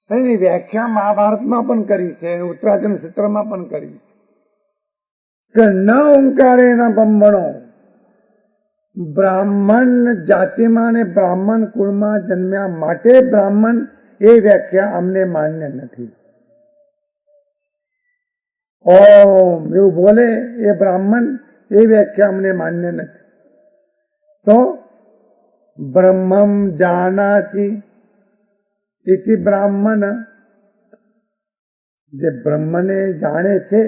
એની વ્યાખ્યા મહાભારતમાં પણ કરી છે, ઉત્તરાચન સૂત્રમાં પણ કરી છે કે ન ઓંકારે ન બ્રહ્મણો, બ્રાહ્મણ જાતિમાં ને બ્રાહ્મણ કુળમાં જન્મ્યા માટે બ્રાહ્મણ, એ વ્યાખ્યા અમને માન્ય નથી. ઓમ એવું બોલે એ બ્રાહ્મણ, એ વ્યાખ્યા અમને માન્ય નથી. તો બ્રહ્મમ જાનાતિ ઇતિ બ્રાહ્મણ, જે બ્રહ્મને જાણે છે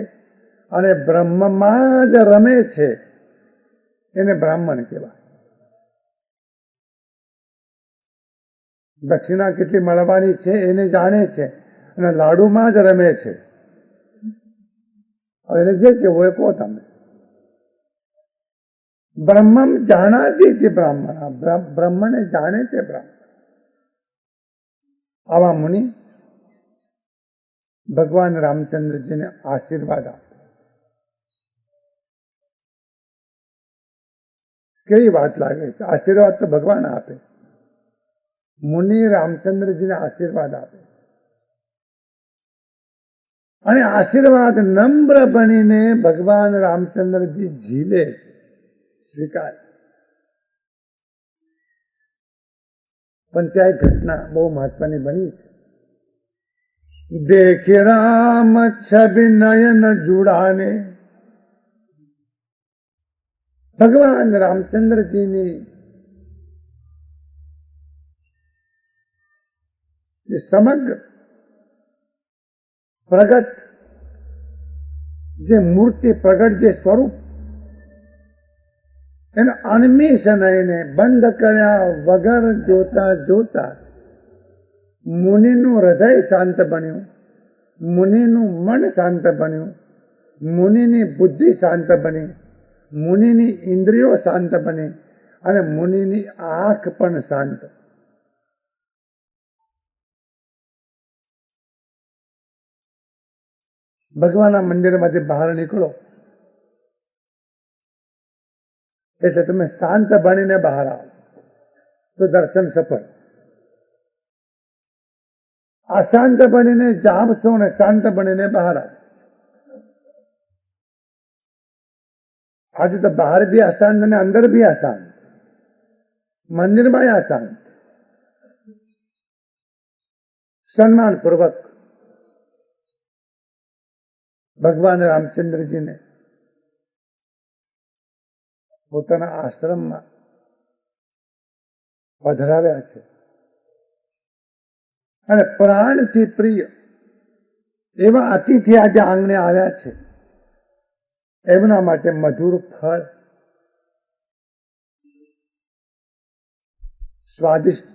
અને બ્રહ્મમાં જ રમે છે એને બ્રાહ્મણ કહેવાય. દક્ષિણા કેટલી મળવાની છે એને જાણે છે અને લાડુમાં જ રમે છે. હવે એને જે કેવું એ કહો તમે. બ્રહ્મમ જાણાતી છે બ્રાહ્મણ, બ્રહ્મને જાણે છે બ્રાહ્મણ. આવા મુનિ ભગવાન રામચંદ્રજીને આશીર્વાદ આપે. કેવી વાત લાગે છે! આશીર્વાદ તો ભગવાન આપે, મુનિ રામચંદ્રજીને આશીર્વાદ આપે અને આશીર્વાદ નમ્ર બનીને ભગવાન રામચંદ્રજી ઝીલે, સ્વીકાર. પંચાયત ઘટના બહુ મહત્વની બની છે. દેખે રામ છબી નયન જુડાને, ભગવાન રામચંદ્રજીની જે સમગ્ર પ્રગટ જે મૂર્તિ, પ્રગટ જે સ્વરૂપ, એને અનિમિષ નયને બંધ કર્યા વગર જોતા જોતા મુનિનું હૃદય શાંત બન્યું, મુનિનું મન શાંત બન્યું, મુનિની બુદ્ધિ શાંત બની, મુનિની ઇન્દ્રિયો શાંત બની અને મુનિની આંખ પણ શાંત. ભગવાનના મંદિરમાંથી બહાર નીકળો એટલે તમે શાંત બનીને બહાર આવો તો દર્શન સફળ. અશાંત બનીને જામશો ને શાંત બનીને બહાર આવો. આજે તો બહાર બી અશાંત અને અંદર બી અશાંત, મંદિરમાં અશાંત. સન્માનપૂર્વક ભગવાન રામચંદ્રજીને પોતાના આશ્રમમાં પધરાવ્યા છે અને પ્રાણથી પ્રિય એવા અતિથિ આજે આંગણે આવ્યા છે. એમના માટે મધુર ફળ, સ્વાદિષ્ટ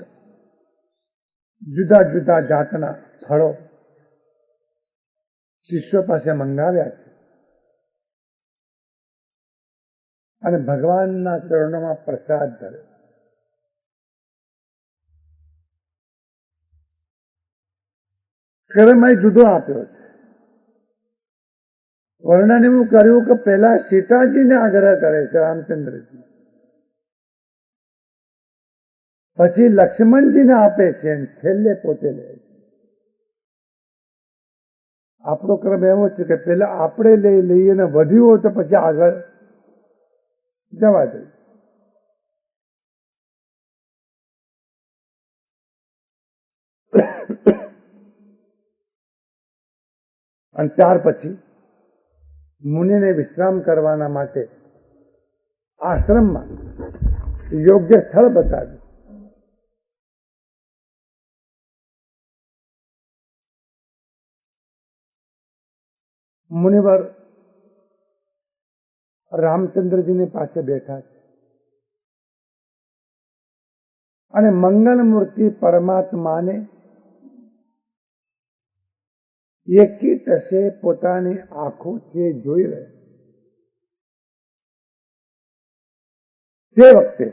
જુદા જુદા જાતના ફળો શિષ્યો પાસે મંગાવ્યા છે અને ભગવાનના ચરણોમાં પ્રસાદ ધર્યો. કર્મય જુદો આપ્યો છે. વર્ણન એવું કર્યું કે પહેલા સીતાજીને આગ્રહ કરે છે રામચંદ્રજી, પછી લક્ષ્મણજીને આપે છે અને છેલ્લે પોતે લે છે. આપણો ક્રમ એવો છે કે પેલા આપણે લઈએ ને વધ્યું હોય તો પછી આગળ જવા દઈએ. અને ત્યાર પછી મુનિને વિશ્રામ કરવાના માટે આશ્રમમાં યોગ્ય સ્થળ બતાવ્યું. મુનિવર રામચંદ્રજીની પાસે બેઠા છે અને મંગલ મૂર્તિ પરમાત્માને એકી ટસે પોતાની આંખોથી જોઈ રહે. તે વખતે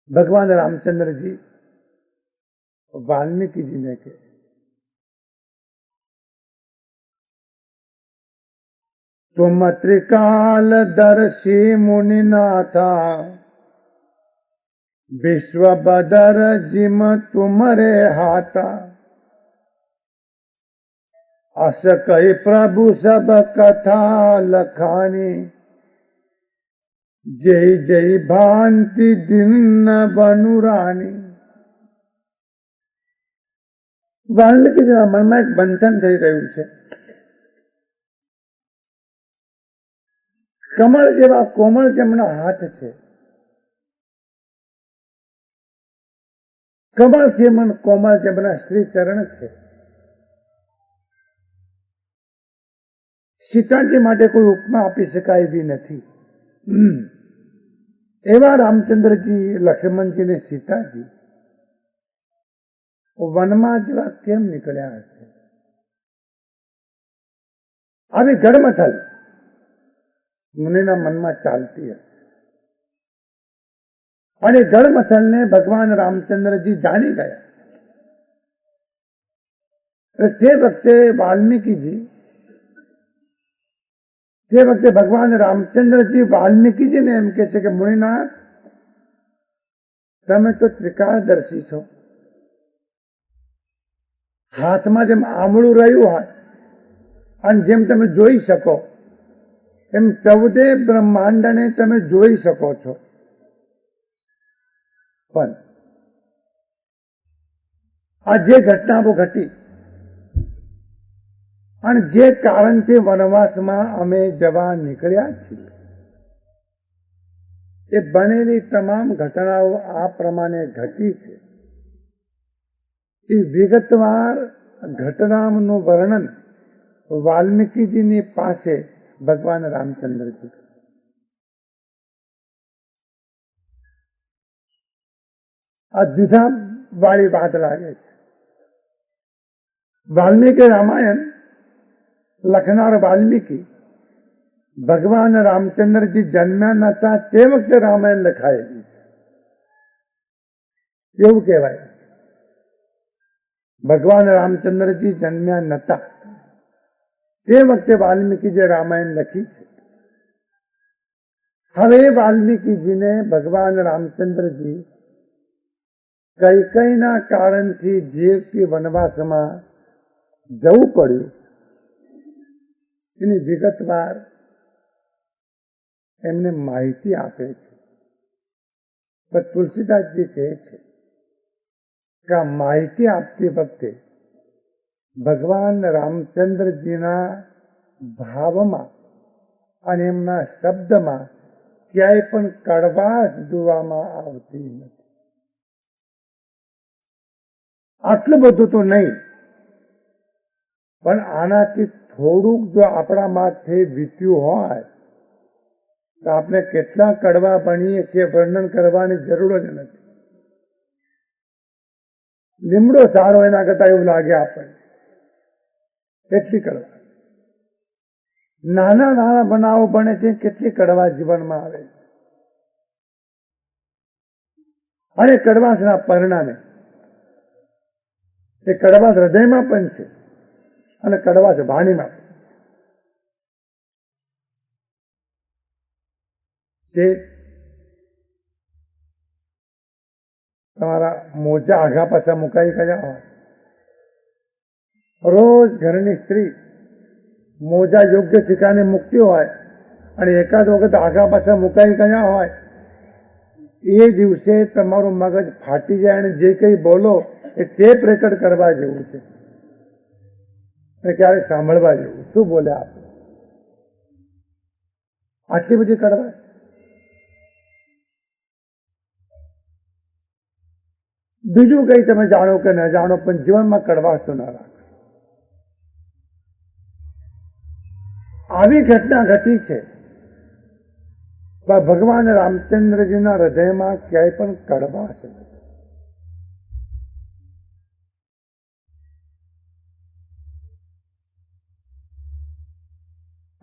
ભગવાન રામચંદ્રજી વાલ્મીકીજીને કહે, તુમ ત્રિકાલ દર્શી મુનિનાથા विश्व बदर जिम तुमरे हाथा, अस कई प्रभु सब कथा लखानी, जय जय भांति दिन न बनुरानी। વાલ્મીકીજીના મનમાં એક બંધન થઈ રહ્યું છે. કમળ જેવા કોમળ જેમના હાથ છે, કમળ જેમન કોમળ જેમના શ્રી ચરણ છે. સીતાજી માટે કોઈ ઉપમા આપી શકાય એવી નથી. એવા રામચંદ્રજી, લક્ષ્મણજી ને સીતાજી વનમાં જેવા કેમ નીકળ્યા હશે? આવી ગડમથલ મુનિના મનમાં ચાલતી હશે. અને ગડમથલને ભગવાન રામચંદ્રજી જાણી ગયા. તે વખતે વાલ્મીકીજી, તે વખતે ભગવાન રામચંદ્રજી વાલ્મીકીજીને એમ કે છે કે મુનિનાથ, તમે તો ત્રિકાળદર્શી છો. હાથમાં જેમ આમળું રહ્યું હોય અને જેમ તમે જોઈ શકો એમ 14 બ્રહ્માંડને તમે જોઈ શકો છો. પણ આ જે ઘટનાઓ ઘટી અને જે કારણથી વનવાસમાં અમે જવા નીકળ્યા છીએ, એ બનેલી તમામ ઘટનાઓ આ પ્રમાણે ઘટી છે. એ વિગતવાર ઘટનાનું વર્ણન વાલ્મીકીજીની પાસે ભગવાન રામચંદ્રજી. આ દ્વિધા વાળી વાત લાગે છે. વાલ્મીકી રામાયણ લખનાર વાલ્મીકી ભગવાન રામચંદ્રજી જન્મ્યા નતા તે વખતે રામાયણ લખાયેલી છે એવું કહેવાય. ભગવાન રામચંદ્રજી જન્મ્યા નતા તે વખતે વાલ્મીકીજીએ રામાયણ લખી છે. હવે વાલ્મીકીજીને ભગવાન રામચંદ્રજી કૈકેયીના કારણથી જે વનવાસમાં જવું પડ્યું એની વિગતવાર એમને માહિતી આપે છે. પણ તુલસીદાસજી કહે છે કે આ માહિતી આપતી વખતે ભગવાન રામચંદ્રજીના ભાવમાં અને એમના શબ્દમાં ક્યાંય પણ કડવાશ જોવામાં આવતી નથી. આટલું બધું તો નહીં, પણ આનાથી થોડુંક જો આપણા માટે વીત્યું હોય તો આપણે કેટલા કડવા બનીએ છીએ વર્ણન કરવાની જરૂર જ નથી. લીમડો સારો એના કરતા એવું લાગે આપણને, કેટલી કડવા. નાના નાના બનાવો બને છે, કેટલી કડવા જીવનમાં આવે છે. અને કડવાશના પરિણામે એ કડવાશ હૃદયમાં પણ છે અને કડવાશ વાણીમાં પણ છે. તમારા મોજા આઘા પાછા મુકાઈ ગયા હોય, રોજ ઘરની સ્ત્રી મોજા યોગ્ય ઠેકાને મૂકતી હોય અને એકાદ વખત આઘા પાછા મુકાઈ ગયા હોય, એ દિવસે તમારું મગજ ફાટી જાય અને જે કંઈ બોલો એ ટેપ રેકર્ડ કરવા જેવું છે અને ક્યારેક સાંભળવા જેવું. શું બોલે આપણે? આટલી બધી કડવા. બીજું કઈ તમે જાણો કે ન જાણો, પણ જીવનમાં કડવાશ તો ના રાખો. આવી ઘટના ઘટી છે, ભગવાન રામચંદ્રજીના હૃદયમાં ક્યાંય પણ કડવાશ નથી.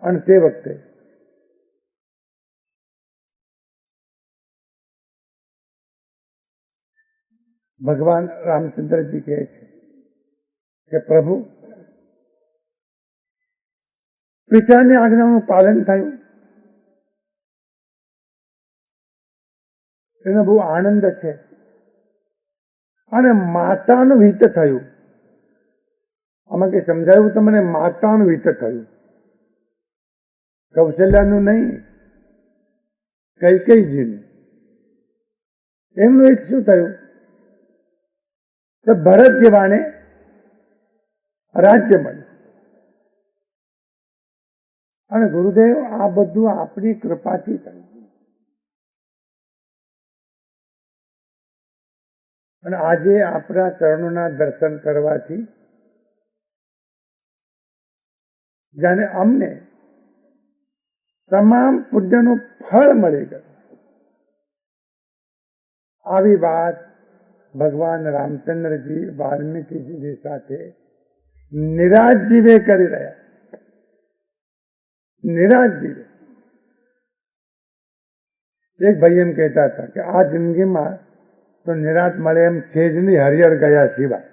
અને તે વખતે ભગવાન રામચંદ્રજી કહે છે કે પ્રભુ, પિતાની આજ્ઞાનું પાલન થયું એને બહુ આનંદ છે. અને માતાનું હિત થયું. આમાં કઈ સમજાયું તમને? માતાનું હિત થયું, કૌશલ્યાનું નહીં, કૈકેયીજીનું. એમનું હિત શું થયું? તો ભરત જેવાને રાજ્ય મળ્યું. અને ગુરુદેવ આ બધું આપણી કૃપાથી થયું. અને આજે આપણા ચરણોના દર્શન કરવાથી જાણે અમને તમામ પુણ્યનું ફળ મળી ગયું. આવી વાત ભગવાન રામચંદ્રજી વાલ્મીકીજીની સાથે નિરાજીવે કરી રહ્યા. નિરાજીવે. એક ભાઈ એમ કહેતા હતા કે આ જિંદગીમાં તો નિરાત મળે એમ છે જ નહીં, હરિહર ગયા સિવાય.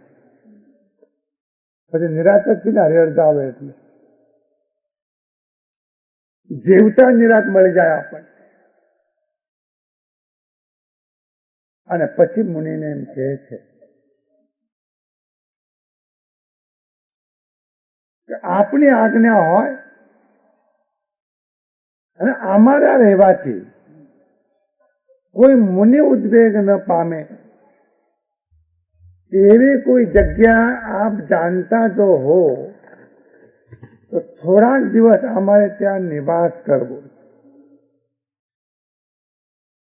પછી નિરાત જ છે ને, હરિહર આવે એટલે જીવતા નિરાત મળી જાય આપણને. અને પછી મુનિને એમ કહે છે કે આપણી આજ્ઞા હોય અને અમારા રહેવાથી કોઈ મુનિ ઉદ્વેગ ન પામે એવી કોઈ જગ્યા આપ જાણતા જો હો તો થોડાક દિવસ અમારે ત્યાં નિવાસ કરવો.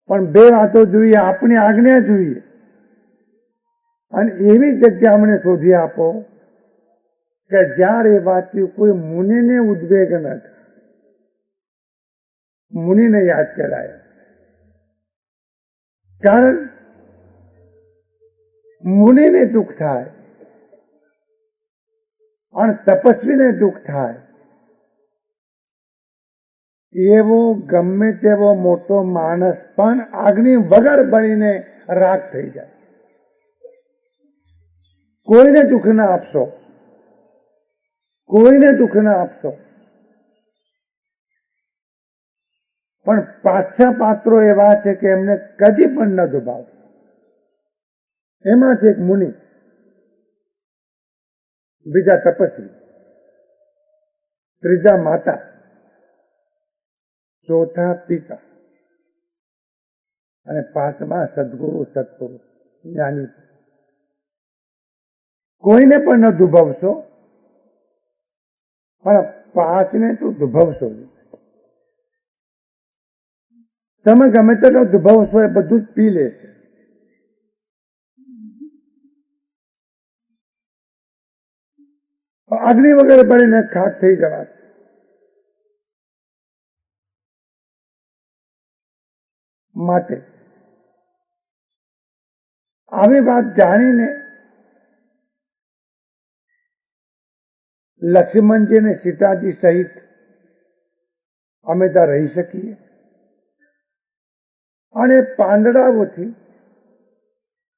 પણ બે વાતો જોઈએ, આપણી આજ્ઞા જોઈએ અને એવી જગ્યા અમને શોધી આપો કે જ્યાં રહેવાથી કોઈ મુનિને ઉદ્વેગ ન થાય, મુનિને યાદ કરાય. કારણ મુનિને દુઃખ થાય અને તપસ્વીને દુઃખ થાય. એવો ગમે તેવો મોટો માણસ પણ આગની વગર બળીને રાખ થઈ જાય. કોઈને દુઃખ ના આપશો, કોઈને દુઃખ ના આપશો. પણ પાછા પાત્રો એવા છે કે એમને કદી પણ ન દુભાવ. એમાંથી એક મુનિ, બીજા તપસ્વી, ત્રીજા માતા, ચોથા પિતા અને પાંચમા સદગુરુ, સત્પુરુષ, જ્ઞાની. કોઈને પણ ન દુભાવશો, પણ પાંચને તો દુભાવશો. તમે ગમે તેટલો દુભાવશો એ બધું જ પી લેશે. અગ્નિ વગેરે બળીને ખાક થઈ જવાશે. માટે આવી વાત જાણીને લક્ષ્મણજી અને સીતાજી સહિત અમે ત્યાં રહી શકીએ અને પાંદડાઓથી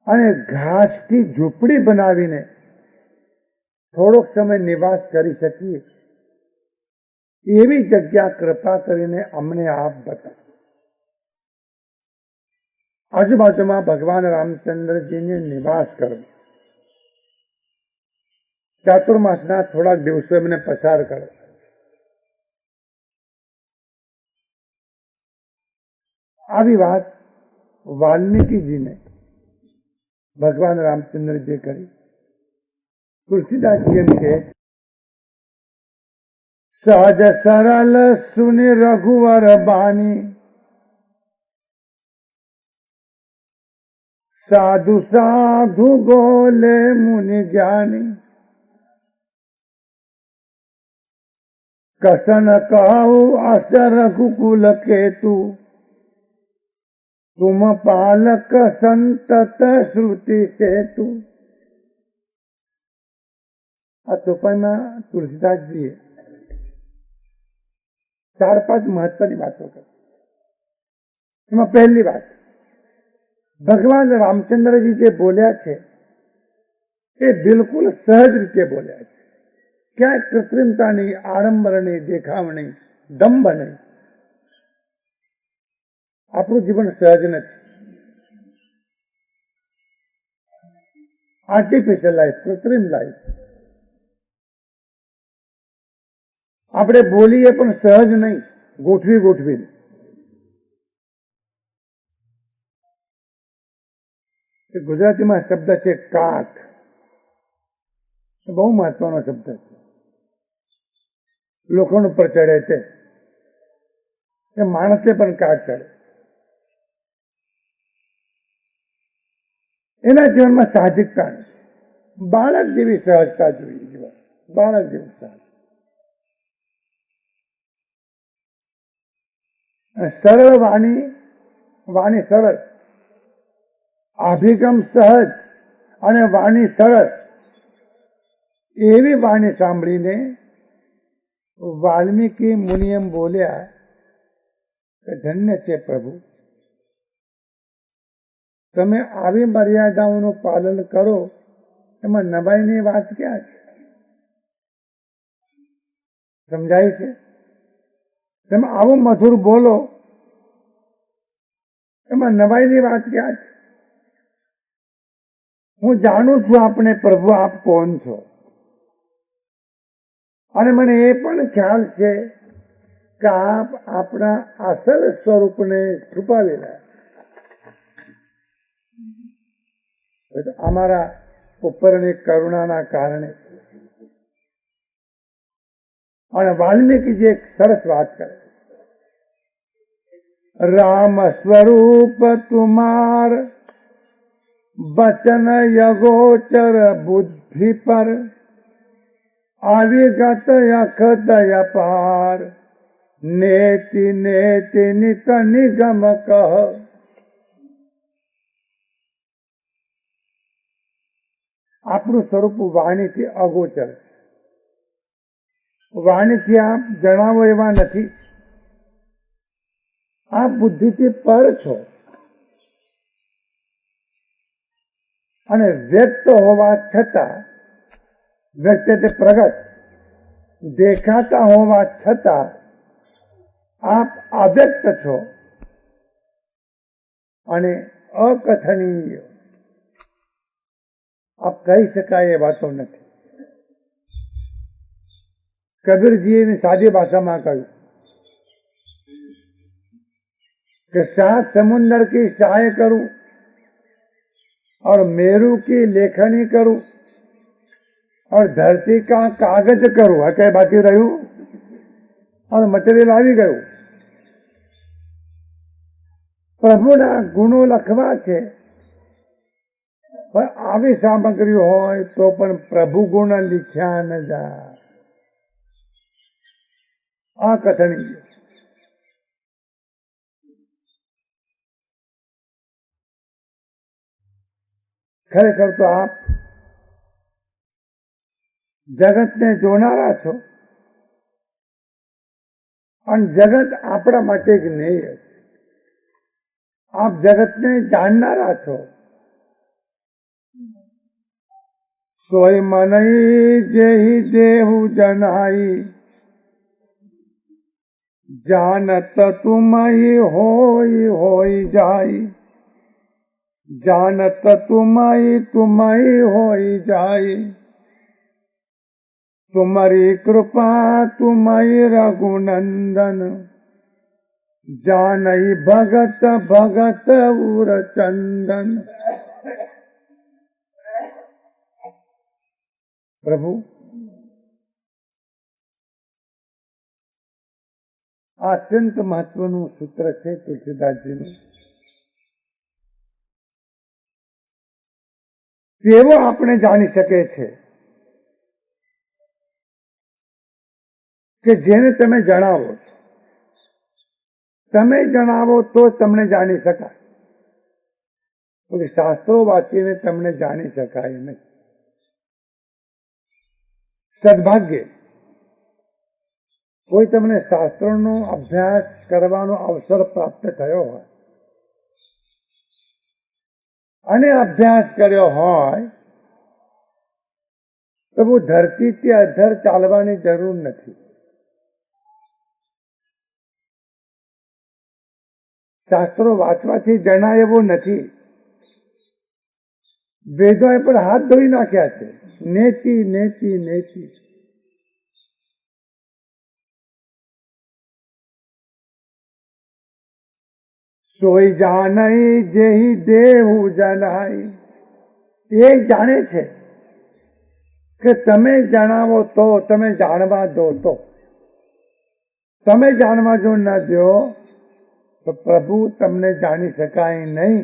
અને ઘાસથી ઝૂંપડી બનાવીને થોડોક સમય નિવાસ કરી શકીએ એવી જગ્યા કૃપા કરીને અમને આપ બતાવો. આજુબાજુમાં ભગવાન રામચંદ્રજીને નિવાસ કરો. ચાતુર્માસના થોડાક દિવસો એમને પસાર કરો. આવી વાત વાલ્મીકીજીને ભગવાન રામચંદ્રજી કરી. તુલસીદાસજી એમ કે સહજ સરળ સુનિ રઘુવર બાની સાધુ સાધુ બોલે મુનિ જ્ઞાની કસન કહુ અસ રઘુકુલ કેતુ તુમ પાલક સંતત શ્રુતિ સેતુ. આ ચોપાઈમાં તુલસીદાસજીએ 4-5 મહત્વની વાતો કરી. એમાં પહેલી વાત, ભગવાન રામચંદ્રજી જે બોલ્યા છે એ બિલકુલ સહજ રીતે બોલ્યા છે. ક્યાંય કૃત્રિમતા નહીં, આડંબર નહીં, દેખાવ નહીં, દંભ નહીં. આપણું જીવન સહજ નથી. આર્ટિફિશિયલ લાઈફ, કૃત્રિમ લાઈફ. આપણે બોલીએ પણ સહજ નહીં, ગોઠવીને. ગુજરાતીમાં શબ્દ છે કાટ, બહુ મહત્વનો શબ્દ છે. લોખંડ ઉપર ચડે છે એ માણસને પણ કાટ ચડે. એના જીવનમાં સાહજિકતા નથી, બાળક જેવી સહજતા જોઈએ જીવન, બાળક જેવી સહજ. સરળ વાણી સરળ, અભિગમ સહજ અને વાણી સરળ, એવી વાણી સાંભળીને વાલ્મીકી મુનિ એમ બોલ્યા કે ધન્ય છે પ્રભુ, તમે આવી મર્યાદાઓનું પાલન કરો, એમાં નવાઈની વાત ક્યાં છે? સમજાય છે? તમે આવું મધુર બોલો, એમાં નવાઈની વાત ક્યાં છે? હું જાણું છું આપને પ્રભુ આપ કોણ છો, અને મને એ પણ ખ્યાલ છે કે આપ આપણા અસલ સ્વરૂપને છુપાવેલા. અમારા ઉપરની કરુણાના કારણે. અને વાલ્મીકીજી એક સરસ વાત કરે, રામ સ્વરૂપ તુમાર બચન યગોચર બુદ્ધિ પર આવિગત અખ દયા પાર નેતિ નેતિ નિત નિગમ કહ. આપણું સ્વરૂપ વાણીથી અગોચર, વાણીથી આપ જણાવો એવા નથી. આપ બુદ્ધિથી પર છો અને વ્યક્ત હોવા છતાં, વ્યક્ત એટલે પ્રગટ, દેખાતા હોવા છતાં આપ અવ્યક્ત છો અને અકથનીય. આપ કહી શકાય એ વાતો નથી. કબીરજીએ સાદી ભાષામાં કહ્યું कि 7 समुंदर की सहाय करूं और मेरू की लेखनी करूं और धरती का कागज करूं, कई बाकी રહ્યું और મટીરિયલ આવી ગયું. પ્રભુના ગુણો લખવા છે, પણ આવી સામગ્રી હોય તો પણ પ્રભુ ગુણ લીખ્યા ન જાય. આ કથની ખરેખર તો આપ જગતને જોનારા છો અને જગત આપણા માટે જ નહીં. આપ જગતને જાણનારા છો. સોય મનઈ જેહી દેહુ જનાઈ જાનત તુમઈ હોય જાય, જાનત તુમઈ હોય જાય, તુમરી કૃપા તુમઈ રઘુનંદન, જાનઈ ભગત ભગત ઉર ચંદન. પ્રભુ આ અત્યંત મહત્વનું સૂત્ર છે તુલસીદાસજીનું. તેવો આપણે જાણી શકે છે કે જેને તમે જણાવો, તમે જણાવો તો તમને જાણી શકાય. કોઈ શાસ્ત્રો વાંચીને તમને જાણી શકાય નહીં. સદભાગ્ય કોઈ તમને શાસ્ત્રોનો અભ્યાસ કરવાનો અવસર પ્રાપ્ત થયો હોય અને અભ્યાસ કર્યો હોય તો બહુ ધરતીથી અધર ચાલવાની જરૂર નથી. શાસ્ત્રો વાંચવાથી જણાય એવું નથી. વેદોએ પર હાથ ધોઈ નાખ્યા છે, નેચી નેચી નેચી. સોઈ જાણઈ જેહી દેવું જણાય. એ જાણે છે કે તમે જણાવો તો, તમે જાણવા દો તો. તમે જાણવા જો ન દો તો પ્રભુ તમને જાણી શકાય નહીં,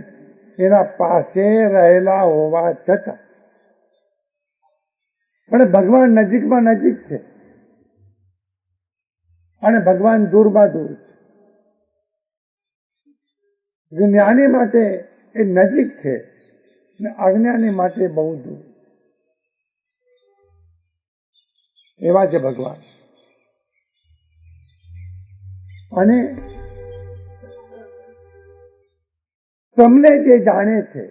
એના પાસે રહેલા હોવા છતાં. પણ ભગવાન નજીકમાં નજીક છે અને ભગવાન દૂરમાં દૂર છે. જ્ઞાની માટે એ નજીક છે ને અજ્ઞાની માટે બહુ દૂર. એવા છે ભગવાન. અને તમને જે જાણે છે,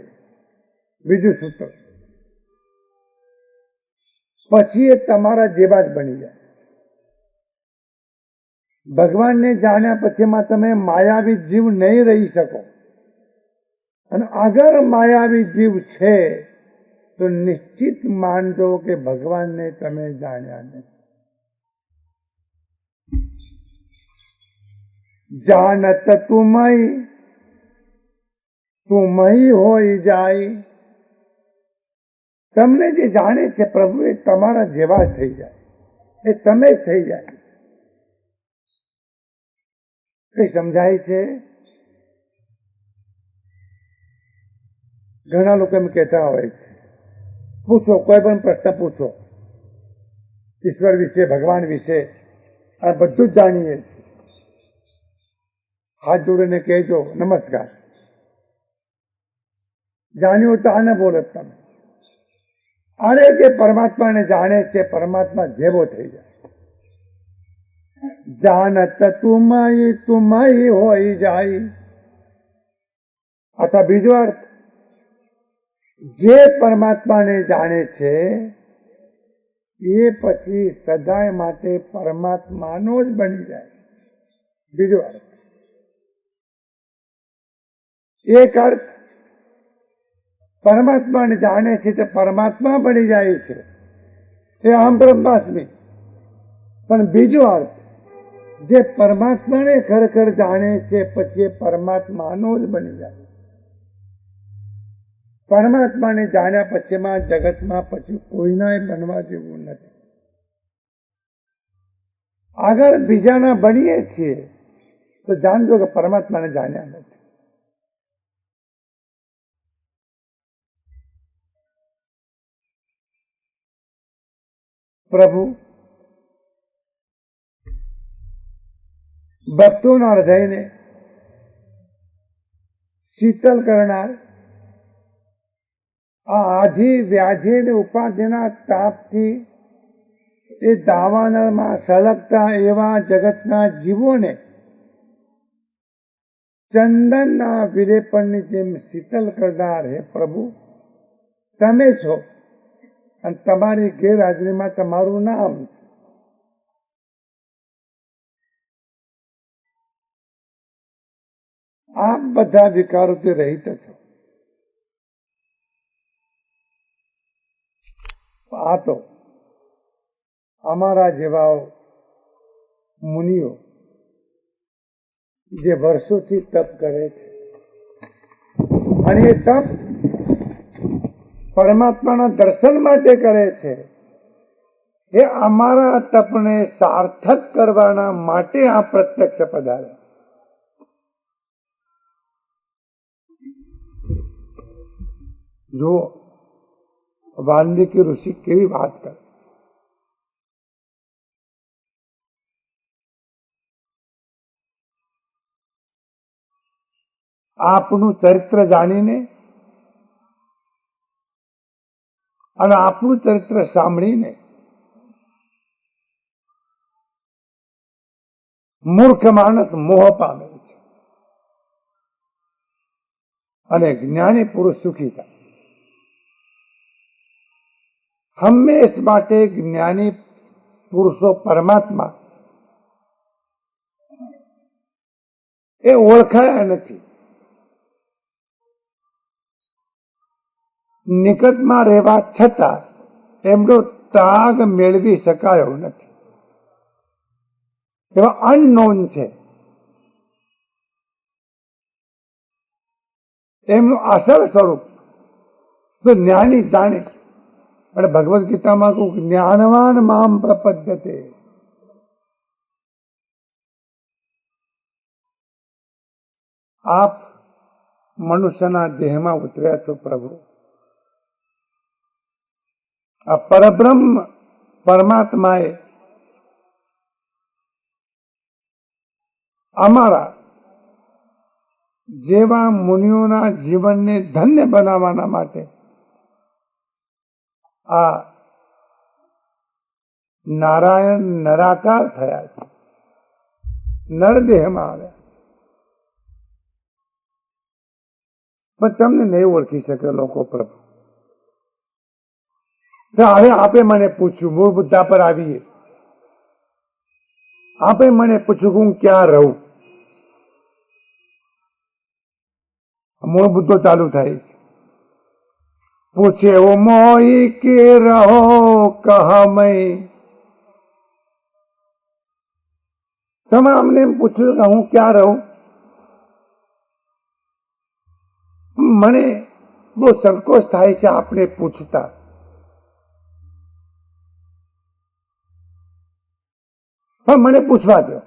બીજું શું તો પછી એ તમારા જેવા જ બની જાય. ભગવાનને જાણ્યા પછીમાં તમે માયાવી જીવ નહીં રહી શકો. અને અગર માયાવી જીવ છે તો નિશ્ચિત માનજો કે ભગવાનને તમે જાણ્યા નહીં. જાનત તુમય તુમય હોય જાય. તમને જે જાણે છે પ્રભુ એ તમારા જેવા થઈ જાય, એ તમે થઈ જાય. કઈ સમજાય છે? ઘણા લોકો એમ કહેતા હોય છે, પૂછો, કોઈ પણ પ્રશ્ન પૂછો ઈશ્વર વિશે, ભગવાન વિશે, આ બધું જ જાણીએ છીએ. હાથ જોડીને કહેજો નમસ્કાર. જાણ્યું તો આને બોલો તમે. અરે જે પરમાત્માને જાણે છે પરમાત્મા જેવો થઈ જાય. જાનત તુમય તુમય હોય જાય. અથવા બીજો અર્થ, જે પરમાત્માને જાણે છે એ પછી સદાય માટે પરમાત્માનો જ બની જાય. બીજો અર્થ. એક અર્થ, પરમાત્માને જાણે છે તો પરમાત્મા બની જાય છે, એ અહમ બ્રહ્માસ્મિ. પણ બીજો અર્થ, જે પરમાત્માને ખરેખર જાણે છે પછી એ પરમાત્માનો જ બની જાય. પરમાત્માને જાણ્યા પછીમાં જગતમાં પછી કોઈના બનવા જેવું નથી. અગર બીજાના બનીએ છીએ તો જાણજો કે પરમાત્માને જાણ્યા નથી. પ્રભુ ભક્તોના હૃદયને શીતલ કરનાર, આ આધિ વ્યાધિ અને ઉપાધિના તાપથી એ દાવાનળમાં સળગતા એવા જગતના જીવોને ચંદનના વિલેપનની જેમ શીતલ કરનાર હે પ્રભુ તમે છો. અને તમારી ગેરહાજરીમાં તમારું નામ છે. આપ બધા વિકારોથી રહિત છો. આ તો અમારા જેવા મુનિઓ જે વર્ષોથી તપ કરે છે, અને એ તપ પરમાત્માના દર્શન માટે કરે છે, એ અમારા તપને સાર્થક કરવાના માટે આ પ્રત્યક્ષ પધારે. જો વાલ્મીકી ઋષિ કેવી વાત કરે. આપનું ચરિત્ર જાણીને અને આપણું ચરિત્ર સાંભળીને મૂર્ખ માણસ મોહ પામે છે અને જ્ઞાની પુરુષ સુખી થાય. હંમેશ માટે જ્ઞાની પુરુષો પરમાત્મા એ ઓળખાયા નથી. નિકટમાં રહેવા છતાં એમનો ત્યાગ મેળવી શકાયો નથી. એવા અનનોન છે. એમનું અસલ સ્વરૂપ તો જ્ઞાની જાણે. અને ભગવદ્ ગીતામાં કહું, જ્ઞાનવાન મામ પ્રપદ્યતે. આપ મનુષ્યના દેહમાં ઉતર્યા છો પ્રભુ. આ પરબ્રહ્મ પરમાત્માએ અમારા જેવા મુનિઓના જીવનને ધન્ય બનાવવાના માટે આ નારાયણ નરાકાર થયા છે, નરદેહમાં આવ્યા. પણ તમને નહીં ઓળખી શકે લોકો પ્રભુ. હવે આપે મને પૂછ્યું, મૂળ મુદ્દા પર આવીએ. આપે મને પૂછ્યું કે હું ક્યાં રહું. મૂળ મુદ્દો ચાલુ થાય. પૂછે ઓ મોઈ કે રહો કહમય. તમે અમને એમ પૂછ્યું કે હું ક્યાં રહું. મને બહુ સંકોચ થાય છે આપણે પૂછતા. પણ મને પૂછવા દો.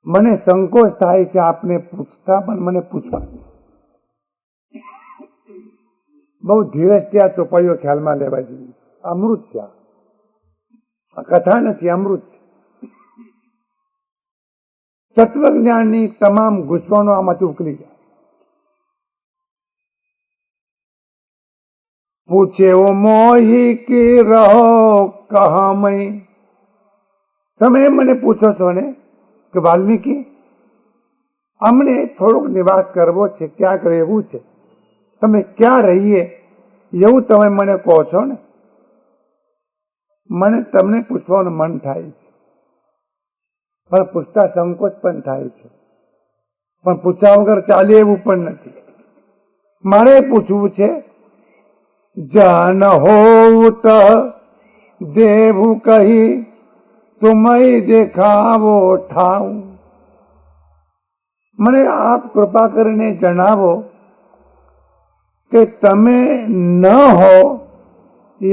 મને સંકોચ થાય છે આપને પૂછતા, પણ મને પૂછવા દો. બહુ ધીરજથી આ ચોપાઈઓ ખ્યાલમાં લેવા જોઈએ. અમૃત છે આ કથા નથી, અમૃત છે. તત્વજ્ઞાનની તમામ ગૂંચવણો આમાંથી ઉકલી જાય. પૂછે ઓ મોહી કે રહો કહમય. તમે મને પૂછો છો ને કે વાલ્મીકી અમને થોડોક નિવાસ કરવો છે, ક્યાંક રહેવું છે, તમે ક્યાં રહીએ એવું તમે મને કહો છો ને. મને તમને પૂછવાનું મન થાય છે, પણ પૂછતા સંકોચ પણ થાય છે. પણ પૂછ્યા વગર ચાલે એવું પણ નથી. મારે પૂછવું છે, જાન હોવું તો દેવું કહી તુમય દેખાવો ઠાવ. મને આપ કૃપા કરીને જણાવો કે તમે ન હો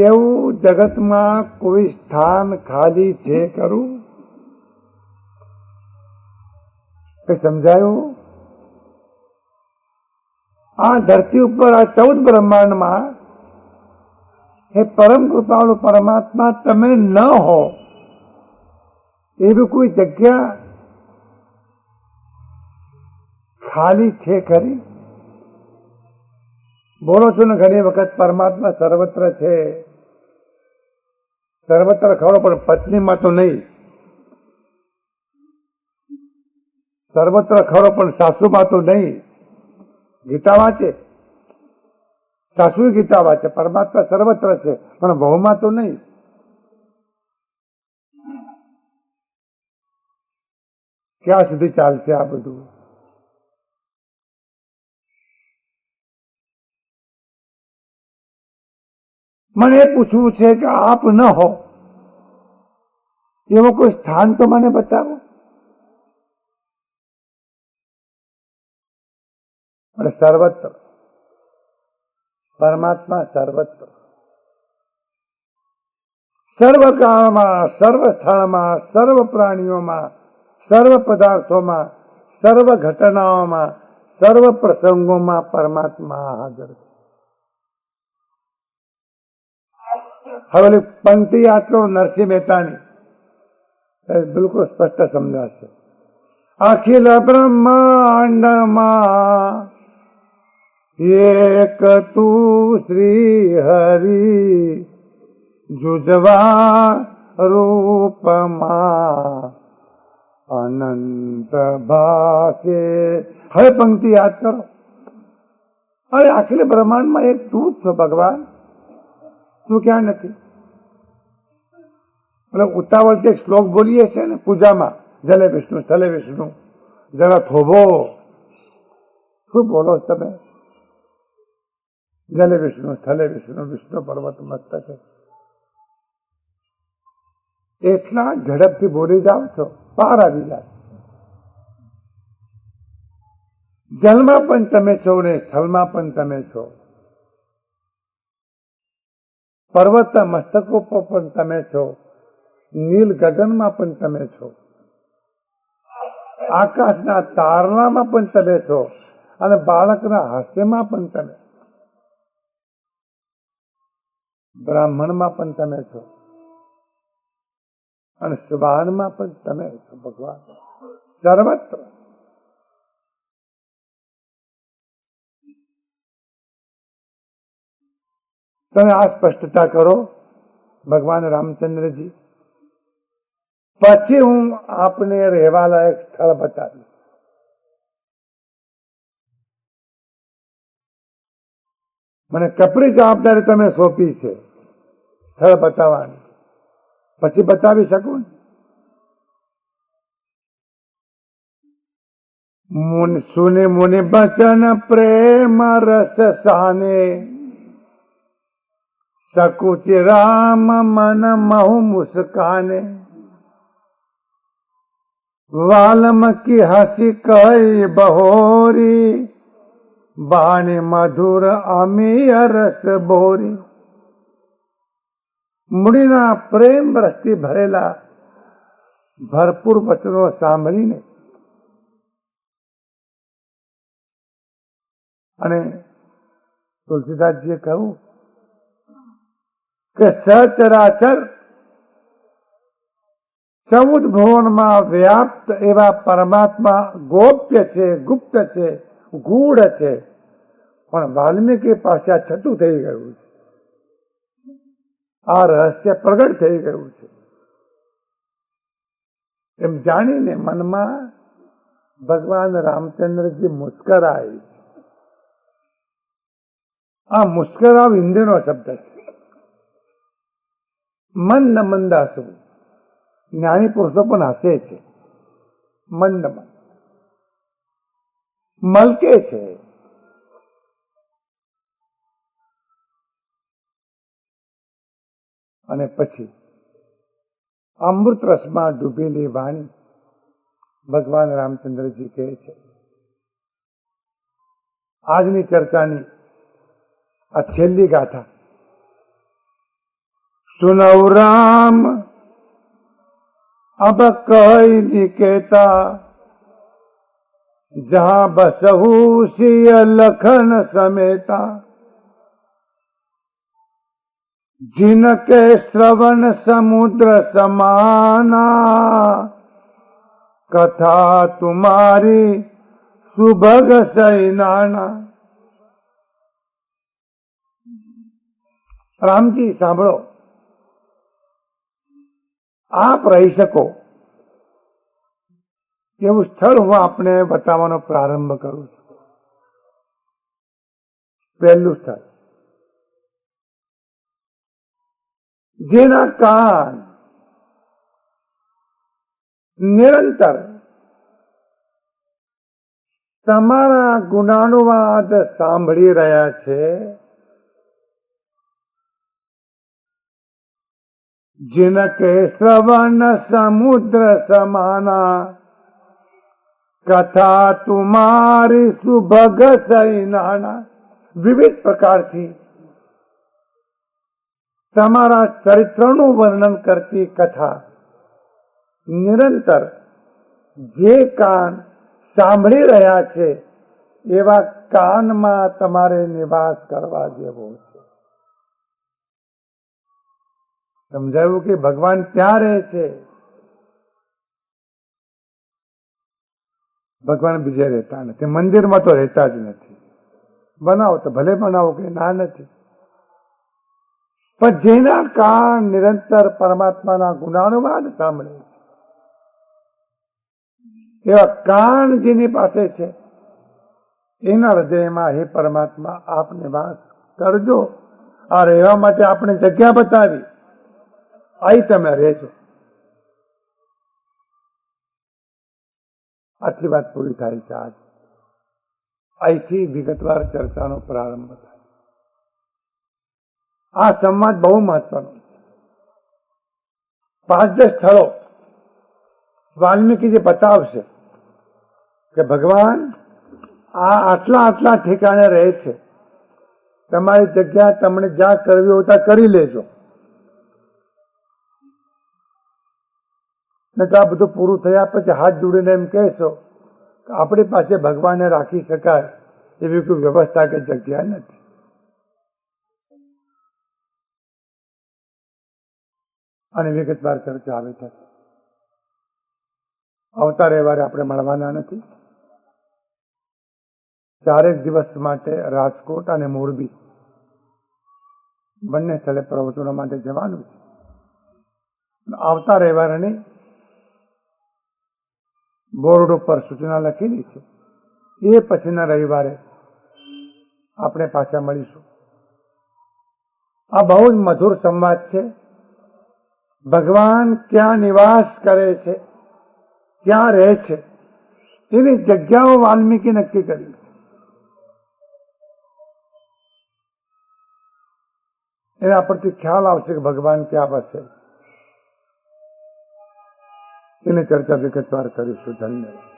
એવું જગતમાં કોઈ સ્થાન ખાલી છે ખરું? સમજાયું? આ ધરતી ઉપર આ 14 બ્રહ્માંડમાં હે પરમ કૃપાળુ પરમાત્મા તમે ન હો એવી કોઈ જગ્યા ખાલી છે ખરી? બોલો છો ને ઘણી વખત પરમાત્મા સર્વત્ર છે. સર્વત્ર ખરો, પણ પત્નીમાં તો નહીં. સર્વત્ર ખરો, પણ સાસુમાં તો નહીં. ગીતા વાંચે, સાસુ ગીતા વાંચે. પરમાત્મા સર્વત્ર છે, પણ વહુમાં તો નહીં. ક્યાં સુધી ચાલશે આ બધું? મને એ પૂછવું છે કે આપ ન હો એવો કોઈ સ્થાન તો મને બતાવો. અને સર્વત્ર પરમાત્મા સર્વત્ર, સર્વ કાળમાં, સર્વ સ્થળમાં, સર્વ પ્રાણીઓમાં, સર્વ પદાર્થોમાં, સર્વ ઘટનાઓમાં, સર્વ પ્રસંગોમાં પરમાત્મા હાજર છે. હવે પંક્તિ યાદ કરો નરસિંહ મહેતાની, બિલકુલ સ્પષ્ટ સમજાશે. અખિલ બ્રહ્માંડમાં એક તું શ્રી હરિ જુજવા રૂપમાં અનંત ભાસે. હવે પંક્તિ યાદ કરો. અરે અખિલ બ્રહ્માંડમાં એક તું જ છો ભગવાન, તું ક્યાં નથી? એટલે ઉતાવળથી એક શ્લોક બોલીએ છે ને પૂજામાં, જલે વિષ્ણુ સ્થલે વિષ્ણુ, જરા થોભો શું બોલો તમે? જલે વિષ્ણુ સ્થલે વિષ્ણુ, વિષ્ણુ પર્વત મસ્તકે. એટલા ઝડપથી બોલી જાઓ છો, પાર આવી જાય. જલમાં પણ તમે છો ને સ્થળમાં પણ તમે છો. પર્વત મસ્તકો પર પણ તમે છો, નીલ ગગનમાં પણ તમે છો, આકાશના તારલામાં પણ તમે છો, અને બાળકના હાસ્યમાં પણ તમે, બ્રાહ્મણમાં પણ તમે છો, અને સુબાનમાં પણ તમે છો. ભગવાન સર્વત્ર. તમે આ સ્પષ્ટતા કરો ભગવાન રામચંદ્રજી. પછી હું આપને રહેવા લાયક સ્થળ બતાવીશ. મને કપરી જવાબદારી તમે સોંપી છે સ્થળ બતાવવાની, પછી બતાવી શકું ને? સુને મુનિ બચન પ્રેમ રસ સાને, સકુચિ રામ મન મહુ મુસ્કાને, વાલ્મીકી હસી કહી બહોરી, બાણી મધુર અમીય રસ બોરી. મુનિના પ્રેમ રસથી ભરેલા ભરપૂર વચનો સાંભળીને અને તુલસીદાસજીએ કહ્યું કે સચરાચર 14 ભુવનમાં વ્યાપ્ત એવા પરમાત્મા ગોપ્ય છે, ગુપ્ત છે, ગૂઢ છે, પણ વાલ્મીકી પાસે આ છતું થઈ ગયું છે. આ રહસ્ય પ્રગટ થઈ ગયું છે એમ જાણીને મનમાં ભગવાન રામચંદ્રજી મુસ્કરાય. આ મુસ્કરાવ હિન્દીનો શબ્દ છે. મંદ મંદ હસવું. જ્ઞાની પુરુષો પણ હસે છે. મંદ મંદ મલકે છે. અને પછી અમૃત રસમાં ડૂબેલી વાણી ભગવાન રામચંદ્રજી કહે છે. આજની ચર્ચાની આ છેલ્લી ગાથા. સુનવ રામ अब कई निकेता, जहां बसहु सिय लखन समेता, जिनके श्रवण समुद्र समाना, कथा तुम्हारी सुभग सैनाना. રામજી સાંભળો, આપ રહી શકો એવું સ્થળ હું આપને બતાવવાનો પ્રારંભ કરું છું. પહેલું સ્થળ, જેના કાન નિરંતર તમારા ગુણાનુવાદ સાંભળી રહ્યા છે, जिनके श्रवण समुद्र समाना, कथा तुम्हारी सुभग सैनाना. વિવિધ પ્રકારથી તમારા ચરિત્રનું વર્ણન કરતી કથા નિરંતર જે કાન સાંભળી રહ્યા છે એવા કાનમાં તમારે નિવાસ કરવા જેવો છે. સમજાયું કે ભગવાન ત્યાં રહે છે, ભગવાન બીજે રહેતા નથી. મંદિરમાં તો રહેતા જ નથી. બનાવો તો ભલે બનાવો, કે ના નથી. પણ જેના કાન નિરંતર પરમાત્માના ગુણાનુવાદ સાંભળે એવા કાન જેની પાસે છે એના હૃદયમાં હે પરમાત્મા આપ નિવાસ કરજો. આ રહેવા માટે આપણે જગ્યા બતાવી, અહીં તમે રહેજો. આટલી વાત પૂરી થાય છે. અહીંથી વિગતવાર ચર્ચાનો પ્રારંભ થાય. આ સંવાદ બહુ મહત્વનો. 5-10 સ્થળો વાલ્મીકી જે બતાવશે કે ભગવાન આ આટલા આટલા ઠેકાણે રહે છે, તમારી જગ્યા તમને જ્યાં કરવી હોય ત્યાં કરી લેજો. ને તો આ બધું પૂરું થયા પછી હાથ જોડીને એમ કહેશો કે આપણી પાસે ભગવાનને રાખી શકાય એવી કોઈ વ્યવસ્થા કે જગ્યા નથી. અને વિગતવાર ચર્ચા આવી થશે. આવતા રવિવારે આપણે મળવાના નથી. 4 દિવસ માટે રાજકોટ અને મોરબી બંને સ્થળે પ્રવચનો માટે જવાનું છે. આવતા રવિવારની બોર્ડ ઉપર સૂચના લખેલી છે. એ પછીના રવિવારે આપણે પાછા મળીશું. આ બહુ જ મધુર સંવાદ છે. ભગવાન ક્યાં નિવાસ કરે છે, ક્યાં રહે છે, એની જગ્યાઓ વાલ્મીકી નક્કી કરી. એના પરથી ખ્યાલ આવશે કે ભગવાન ક્યાં વસે. એની ચર્ચા વિગતવાર કરીશું. ધન્યવાદ.